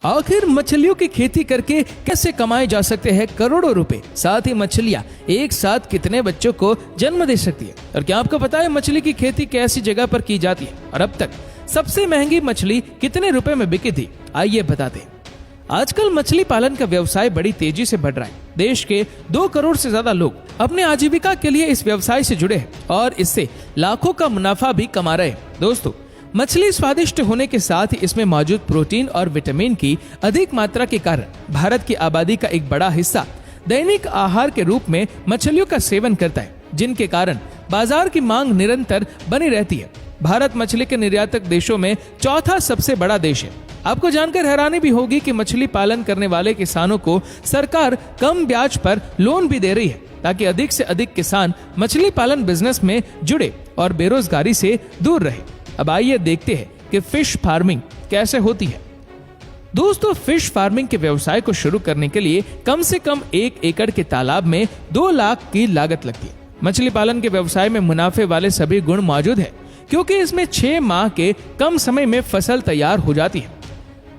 आखिर मछलियों की खेती करके कैसे कमाए जा सकते हैं करोड़ों रुपए। साथ ही मछलियां एक साथ कितने बच्चों को जन्म दे सकती है, और क्या आपको पता है मछली की खेती कैसी जगह पर की जाती है और अब तक सबसे महंगी मछली कितने रुपए में बिकी थी, आइए बताते हैं। आजकल मछली पालन का व्यवसाय बड़ी तेजी से बढ़ रहा है। देश के 2 करोड़ से ज्यादा लोग अपने आजीविका के लिए इस व्यवसाय से जुड़े हैं और इससे लाखों का मुनाफा भी कमा रहे हैं। दोस्तों, मछली स्वादिष्ट होने के साथ ही इसमें मौजूद प्रोटीन और विटामिन की अधिक मात्रा के कारण भारत की आबादी का एक बड़ा हिस्सा दैनिक आहार के रूप में मछलियों का सेवन करता है, जिनके कारण बाजार की मांग निरंतर बनी रहती है। भारत मछली के निर्यातक देशों में चौथा सबसे बड़ा देश है। आपको जानकर हैरानी भी होगी कि मछली पालन करने वाले किसानों को सरकार कम ब्याज पर लोन भी दे रही है, ताकि अधिक से अधिक किसान मछली पालन बिजनेस में जुड़े और बेरोजगारी से दूर रहे। अब आइए देखते हैं कि फिश फार्मिंग कैसे होती है। दोस्तों, फिश फार्मिंग के व्यवसाय को शुरू करने के लिए कम से कम 1 एकड़ के तालाब में 2 लाख की लागत लगती है। मछली पालन के व्यवसाय में मुनाफे वाले सभी गुण मौजूद है, क्योंकि इसमें 6 माह के कम समय में फसल तैयार हो जाती है।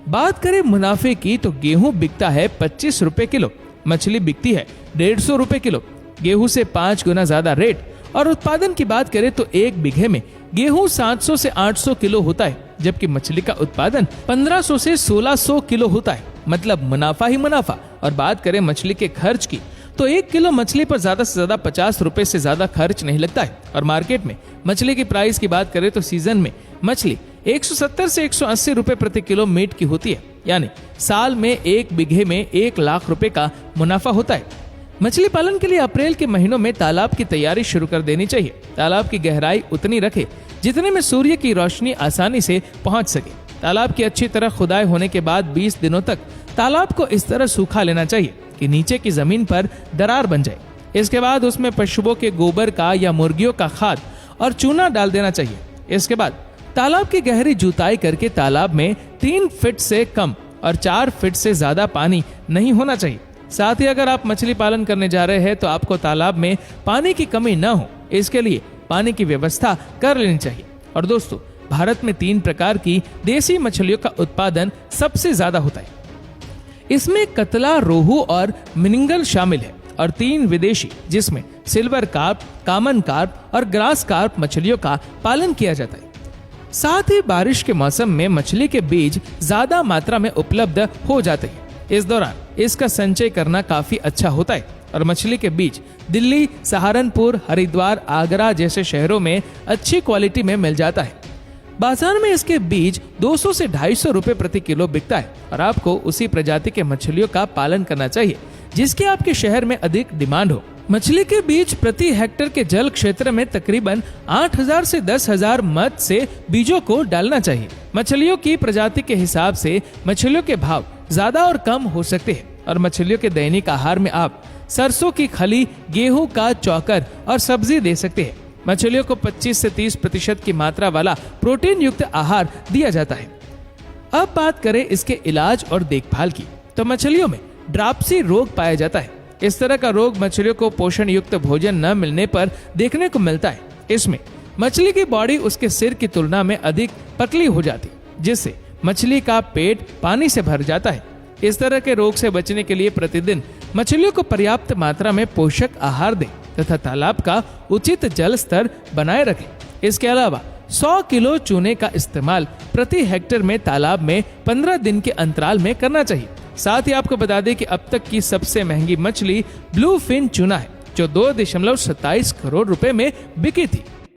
बात करें मुनाफे की तो गेहूं बिकता है 25 रुपए किलो, मछली बिकती है 150 रुपए किलो, गेहूं से 5 गुना ज्यादा रेट। और उत्पादन की बात करें तो 1 बीघे में गेहूं 700 से 800 किलो होता है, जबकि मछली का उत्पादन 1500 से 1600 किलो होता है। मतलब मुनाफा ही मुनाफा। और बात करें मछली के खर्च की तो 1 किलो मछली पर ज्यादा से ज्यादा 50 रुपए से ज्यादा खर्च नहीं लगता है। और मार्केट में मछली की प्राइस की बात करें तो सीजन में मछली 170 से 180 रुपए प्रति किलो मीट की होती है, यानी साल में 1 बीघे में 1 लाख रुपए का मुनाफा होता है। मछली पालन के लिए अप्रैल के महीनों में तालाब की तैयारी शुरू कर देनी चाहिए। तालाब की गहराई उतनी रखे जितने में सूर्य की रोशनी आसानी से पहुंच सके। तालाब की अच्छी तरह खुदाई होने के बाद 20 दिनों तक तालाब को इस तरह सूखा लेना चाहिए कि नीचे की जमीन पर दरार बन जाए। इसके बाद उसमें पशुओं के गोबर का या मुर्गियों का खाद और चूना डाल देना चाहिए। इसके बाद तालाब की गहरी जुताई करके तालाब में 3 फीट से कम और 4 फीट से ज्यादा पानी नहीं होना चाहिए। साथ ही अगर आप मछली पालन करने जा रहे हैं तो आपको तालाब में पानी की कमी न हो, इसके लिए पानी की व्यवस्था कर लेनी चाहिए। और दोस्तों, भारत में 3 प्रकार की देसी मछलियों का उत्पादन सबसे ज्यादा होता है। इसमें कतला, रोहू और मिनिंगल शामिल है, और 3 विदेशी जिसमें सिल्वर कार्प, कॉमन कार्प और ग्रास कार्प मछलियों का पालन किया जाता है। साथ ही बारिश के मौसम में मछली के बीज ज्यादा मात्रा में उपलब्ध हो जाते हैं। इस दौरान इसका संचय करना काफी अच्छा होता है और मछली के बीज दिल्ली, सहारनपुर, हरिद्वार, आगरा जैसे शहरों में अच्छी क्वालिटी में मिल जाता है। बाजार में इसके बीज 200 से 250 रुपए प्रति किलो बिकता है, और आपको उसी प्रजाति के मछलियों का पालन करना चाहिए जिसके आपके शहर में अधिक डिमांड हो। मछली के बीज प्रति हेक्टेयर के जल क्षेत्र में तकरीबन 8000 से 10000 मत से बीजों को डालना चाहिए। मछलियों की प्रजाति के हिसाब से मछलियों के भाव ज्यादा और कम हो सकते हैं, और मछलियों के दैनिक आहार में आप सरसों की खली, गेहूं का चौकर और सब्जी दे सकते हैं। मछलियों को 25 से 30% की मात्रा वाला प्रोटीन युक्त आहार दिया जाता है। अब बात करें इसके इलाज और देखभाल की तो मछलियों में ड्राप्सी रोग पाया जाता है। इस तरह का रोग मछलियों को पोषण युक्त भोजन न मिलने पर देखने को मिलता है। इसमें मछली की बॉडी उसके सिर की तुलना में अधिक पतली हो जाती, जिससे मछली का पेट पानी से भर जाता है। इस तरह के रोग से बचने के लिए प्रतिदिन मछलियों को पर्याप्त मात्रा में पोषक आहार दें तथा तालाब का उचित जल स्तर बनाए रखें। इसके अलावा 100 किलो चूने का इस्तेमाल प्रति हेक्टेयर में तालाब में 15 दिन के अंतराल में करना चाहिए। साथ ही आपको बता दें कि अब तक की सबसे महंगी मछली ब्लू फिन चूना है, जो 2.27 करोड़ रुपए में बिकी थी।